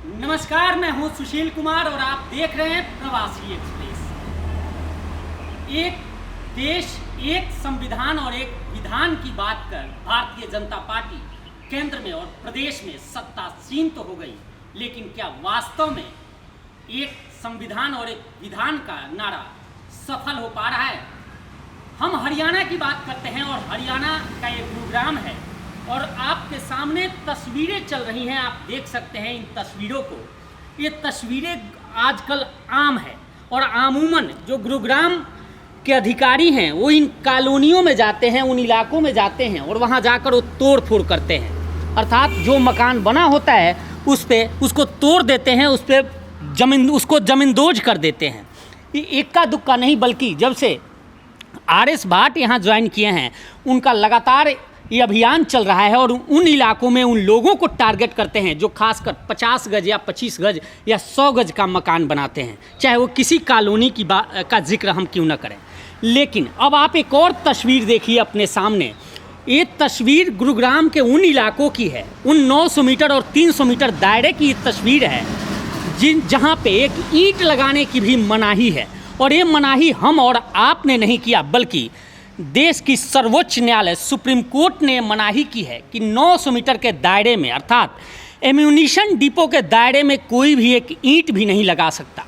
नमस्कार, मैं हूं सुशील कुमार और आप देख रहे हैं प्रवासी एक्सप्रेस। एक देश, एक संविधान और एक विधान की बात कर भारतीय जनता पार्टी केंद्र में और प्रदेश में सत्तासीन तो हो गई, लेकिन क्या वास्तव में एक संविधान और एक विधान का नारा सफल हो पा रहा है? हम हरियाणा की बात करते हैं और हरियाणा का एक गुरुग्राम है और आपके सामने तस्वीरें चल रही हैं। आप देख सकते हैं इन तस्वीरों को। ये तस्वीरें आजकल आम है और आमूमन जो गुरुग्राम के अधिकारी हैं वो इन कॉलोनियों में जाते हैं, उन इलाकों में जाते हैं और वहाँ जाकर वो तोड़ फोड़ करते हैं। अर्थात जो मकान बना होता है उस पे उसको तोड़ देते हैं, उस पे उसको ज़मींदोज कर देते हैं। ये इक्का दुक्का नहीं, बल्कि जब से आर.एस. भाट यहाँ ज्वाइन किए हैं उनका लगातार ये अभियान चल रहा है और उन इलाकों में उन लोगों को टारगेट करते हैं जो खासकर 50 गज या 25 गज या 100 गज का मकान बनाते हैं, चाहे वो किसी कॉलोनी की का जिक्र हम क्यों ना करें। लेकिन अब आप एक और तस्वीर देखिए अपने सामने। ये तस्वीर गुरुग्राम के उन इलाकों की है, उन 900 मीटर और 300 मीटर दायरे की तस्वीर है जहाँ पे एक ईंट लगाने की भी मनाही है। और ये मनाही हम और आपने नहीं किया, बल्कि देश की सर्वोच्च न्यायालय सुप्रीम कोर्ट ने मनाही की है कि 900 मीटर के दायरे में, अर्थात एम्यूनिशन डिपो के दायरे में कोई भी एक ईंट भी नहीं लगा सकता।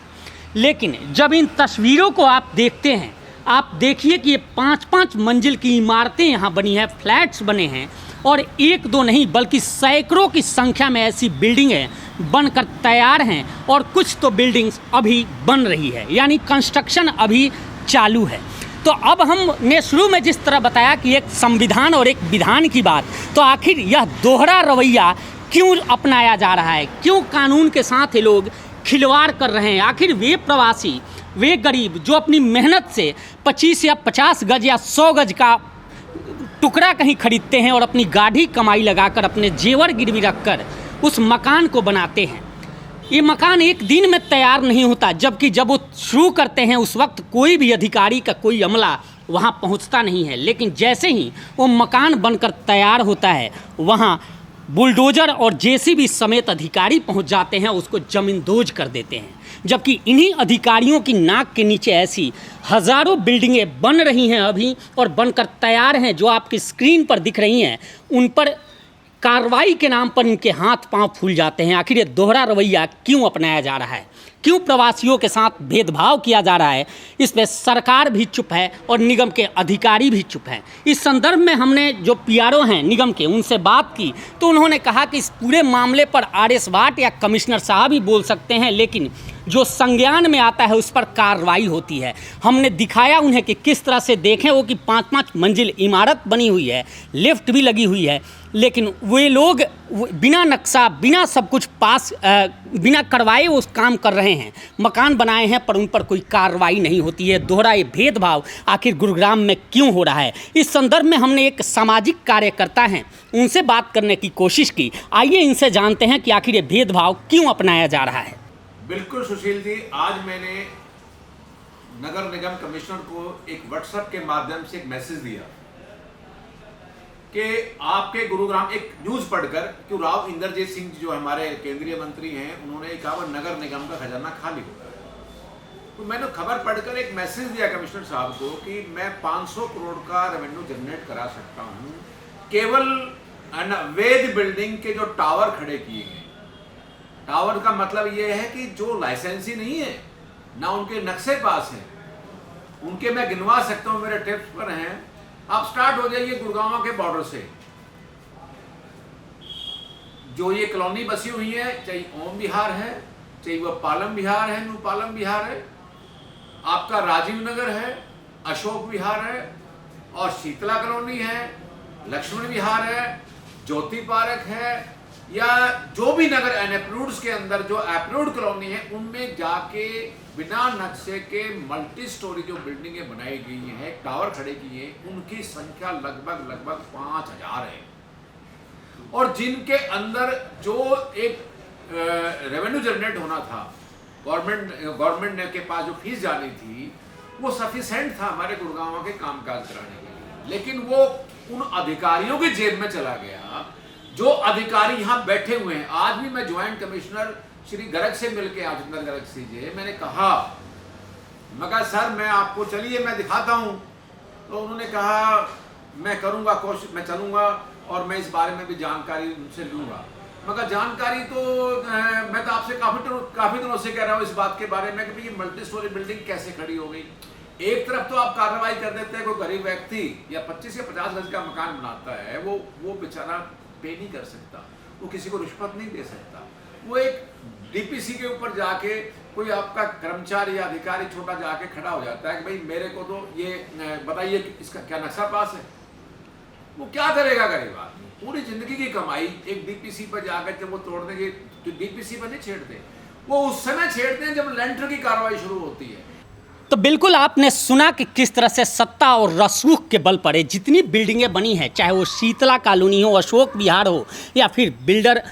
लेकिन जब इन तस्वीरों को आप देखते हैं, आप देखिए कि ये 5-5 मंजिल की इमारतें यहाँ बनी हैं, फ्लैट्स बने हैं और एक दो नहीं बल्कि सैकड़ों की संख्या में ऐसी बिल्डिंगें बनकर तैयार हैं और कुछ तो बिल्डिंग्स अभी बन रही है, यानी कंस्ट्रक्शन अभी चालू है। तो अब हमने शुरू में जिस तरह बताया कि एक संविधान और एक विधान की बात, तो आखिर यह दोहरा रवैया क्यों अपनाया जा रहा है? क्यों कानून के साथ ये लोग खिलवाड़ कर रहे हैं? आखिर वे प्रवासी, वे गरीब जो अपनी मेहनत से 25 या 50 गज या 100 गज का टुकड़ा कहीं खरीदते हैं और अपनी गाढ़ी कमाई लगाकर अपने जेवर गिरवी रखकर उस मकान को बनाते हैं, ये मकान एक दिन में तैयार नहीं होता। जबकि जब वो शुरू करते हैं उस वक्त कोई भी अधिकारी का कोई अमला वहाँ पहुँचता नहीं है, लेकिन जैसे ही वो मकान बनकर तैयार होता है वहाँ बुलडोजर और जेसीबी समेत अधिकारी पहुँच जाते हैं, उसको ज़मींदोज कर देते हैं। जबकि इन्हीं अधिकारियों की नाक के नीचे ऐसी हज़ारों बिल्डिंगें बन रही हैं अभी और बनकर तैयार हैं, जो आपकी स्क्रीन पर दिख रही हैं। उन पर कार्रवाई के नाम पर इनके हाथ पांव फूल जाते हैं। आखिर ये दोहरा रवैया क्यों अपनाया जा रहा है? क्यों प्रवासियों के साथ भेदभाव किया जा रहा है? इस पे सरकार भी चुप है और निगम के अधिकारी भी चुप हैं। इस संदर्भ में हमने जो पीआरओ हैं निगम के, उनसे बात की तो उन्होंने कहा कि इस पूरे मामले पर आर.एस. भाट या कमिश्नर साहब ही बोल सकते हैं, लेकिन जो संज्ञान में आता है उस पर कार्रवाई होती है। हमने दिखाया उन्हें कि किस तरह से देखें वो कि 5-5 मंजिल इमारत बनी हुई है, लिफ्ट भी लगी हुई है, लेकिन वे लोग बिना नक्शा, बिना सब कुछ पास, बिना करवाए वो काम कर रहे हैं, मकान बनाए हैं, पर उन पर कोई कार्रवाई नहीं होती है। दोहरा ये भेदभाव आखिर गुरुग्राम में क्यों हो रहा है? इस संदर्भ में हमने एक सामाजिक कार्यकर्ता हैं, उनसे बात करने की कोशिश की। आइए इनसे जानते हैं कि आखिर ये भेदभाव क्यों अपनाया जा रहा है। बिल्कुल सुशील जी, आज मैंने नगर निगम कमिश्नर को एक व्हाट्सएप के माध्यम से एक मैसेज दिया कि आपके गुरुग्राम, एक न्यूज पढ़कर कि राव इंद्रजीत सिंह जो हमारे केंद्रीय मंत्री हैं, उन्होंने कहा नगर निगम का खजाना खाली होगा। तो मैंने खबर पढ़कर एक मैसेज दिया कमिश्नर साहब को कि मैं 500 करोड़ का रेवेन्यू जनरेट करा सकता हूँ केवल अवैध बिल्डिंग के जो टावर खड़े किए गए। टावर का मतलब ये है कि जो लाइसेंस ही नहीं है, ना उनके नक्शे पास हैं, उनके मैं गिनवा सकता हूँ, मेरे टिप्स पर हैं। आप स्टार्ट हो जाइए गुड़गांव के बॉर्डर से, जो ये कॉलोनी बसी हुई है, चाहे ओम विहार है, चाहे वो पालम विहार है, न्यू पालम विहार है, आपका राजीव नगर है, अशोक विहार है और शीतला कॉलोनी है, लक्ष्मण विहार है, ज्योति पार्क है, या जो भी नगर अनअप्रूव्ड के अंदर जो अप्रूव्ड कॉलोनी है, उनमें जाके बिना नक्शे के मल्टी स्टोरी जो बिल्डिंगें बनाई गई हैं, टावर खड़े किए हैं, उनकी संख्या लगभग 5000 है। और जिनके अंदर जो एक रेवेन्यू जनरेट होना था, गवर्नमेंट के पास जो फीस जानी थी, वो सफिशिएंट था हमारे गुड़गांव के कामकाज कराने के लिए, लेकिन वो उन अधिकारियों की जेब में चला गया जो अधिकारी यहाँ बैठे हुए हैं, आज भी मैं ज्वाइंट कमिश्नर श्री गर्ग से मिलके आजिंदर गर्ग से मैंने कहा, मगर सर मैं आपको चलिए मैं दिखाता हूँ। तो उन्होंने कहा मैं करूँगा कोशिश, मैं चलूँगा और मैं इस बारे में भी जानकारी उनसे लूँगा। मगर जानकारी तो मैं तो आपसे काफ़ी दिनों से कह रहा हूँ इस बात के बारे में कि ये मल्टी स्टोरी बिल्डिंग कैसे खड़ी हो गई। एक तरफ तो आप कार्रवाई कर देते हैं, कोई गरीब व्यक्ति या 25 या 50 गज का मकान बनाता है, वो बेचारा पे नहीं कर सकता, वो किसी को रिश्वत नहीं दे सकता। वो एक डीपीसी के ऊपर जाके कोई आपका कर्मचारी या अधिकारी छोटा जाके खड़ा हो जाता है कि भाई मेरे को तो ये बताइए इसका क्या नक्शा पास है। वो क्या करेगा गरीब आदमी? पूरी जिंदगी की कमाई एक डीपीसी पर जाकर जब वो तोड़ने की, तो डीपीसी पर नहीं छेड़ते, वो उस समय छेड़ते हैं जब लेंटर की कार्रवाई शुरू होती है। तो बिल्कुल आपने सुना कि किस तरह से सत्ता और रसूख के बल पर जितनी बिल्डिंगें बनी हैं, चाहे वो शीतला कॉलोनी हो, अशोक विहार हो या फिर बिल्डर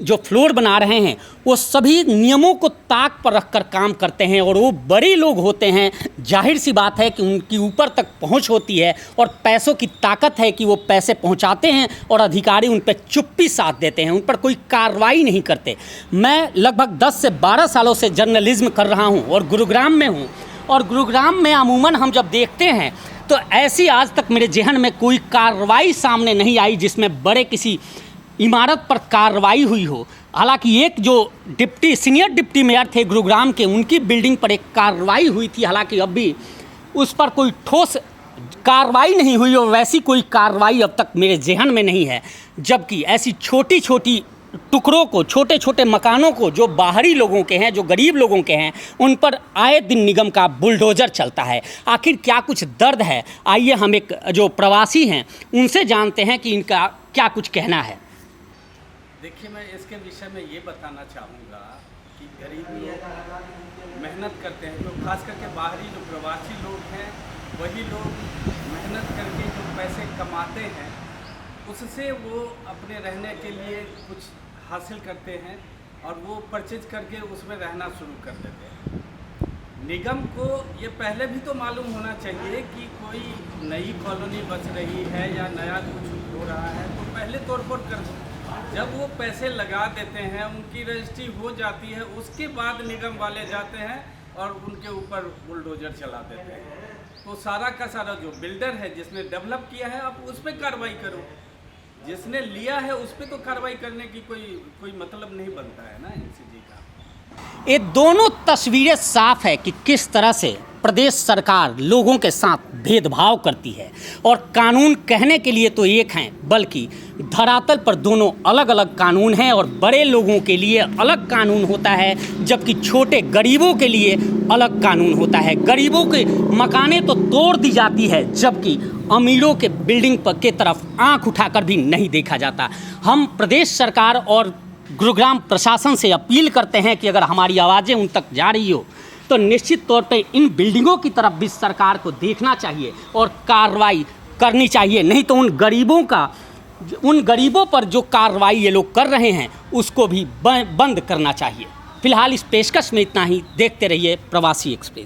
जो फ्लोर बना रहे हैं, वो सभी नियमों को ताक पर रखकर काम करते हैं और वो बड़े लोग होते हैं। जाहिर सी बात है कि उनकी ऊपर तक पहुंच होती है और पैसों की ताकत है कि वो पैसे पहुंचाते हैं और अधिकारी उन पर चुप्पी साथ देते हैं, उन पर कोई कार्रवाई नहीं करते। मैं लगभग 10 से 12 सालों से जर्नलिज्म कर रहा हूँ और गुरुग्राम में हूँ, और गुरुग्राम में अमूमन हम जब देखते हैं तो ऐसी आज तक मेरे जहन में कोई कार्रवाई सामने नहीं आई जिसमें बड़े किसी इमारत पर कार्रवाई हुई हो। हालांकि एक जो सीनियर डिप्टी मेयर थे गुरुग्राम के, उनकी बिल्डिंग पर एक कार्रवाई हुई थी, हालांकि अब भी उस पर कोई ठोस कार्रवाई नहीं हुई और वैसी कोई कार्रवाई अब तक मेरे जहन में नहीं है। जबकि ऐसी छोटी छोटी टुकड़ों को, छोटे छोटे मकानों को जो बाहरी लोगों के हैं, जो गरीब लोगों के हैं, उन पर आए दिन निगम का बुलडोज़र चलता है। आखिर क्या कुछ दर्द है? आइए हम एक जो प्रवासी हैं उनसे जानते हैं कि इनका क्या कुछ कहना है। देखिए, मैं इसके विषय में ये बताना चाहूँगा कि गरीब लोग मेहनत करते हैं, जो खास करके बाहरी जो प्रवासी लोग हैं, वही लोग मेहनत करके जो पैसे कमाते हैं उससे वो अपने रहने के लिए कुछ हासिल करते हैं और वो परचेज करके उसमें रहना शुरू कर देते हैं। निगम को ये पहले भी तो मालूम होना चाहिए कि कोई नई कॉलोनी बच रही है या नया कुछ हो रहा है, तो पहले तोड़फोड़ कर दो। जब वो पैसे लगा देते हैं, उनकी रजिस्ट्री हो जाती है, उसके बाद निगम वाले जाते हैं और उनके ऊपर बुलडोजर चला देते हैं। तो सारा का सारा जो बिल्डर है जिसने डेवलप किया है, आप उस पर कार्रवाई करो। जिसने लिया है उस पर तो कार्रवाई करने की कोई मतलब नहीं बनता है ना एनसीजी का। ये दोनों तस्वीरें साफ है कि किस तरह से प्रदेश सरकार लोगों के साथ भेदभाव करती है और कानून कहने के लिए तो एक हैं, बल्कि धरातल पर दोनों अलग अलग कानून हैं और बड़े लोगों के लिए अलग कानून होता है, जबकि छोटे गरीबों के लिए अलग कानून होता है। गरीबों के मकानें तो तोड़ दी जाती है, जबकि अमीरों के बिल्डिंग पर के तरफ आंख उठाकर भी नहीं देखा जाता। हम प्रदेश सरकार और गुरुग्राम प्रशासन से अपील करते हैं कि अगर हमारी आवाज़ें उन तक जा रही हो तो निश्चित तौर पे इन बिल्डिंगों की तरफ भी सरकार को देखना चाहिए और कार्रवाई करनी चाहिए। नहीं तो उन गरीबों पर जो कार्रवाई ये लोग कर रहे हैं उसको भी बंद करना चाहिए। फिलहाल इस पेशकश में इतना ही। देखते रहिए प्रवासी एक्सप्रेस।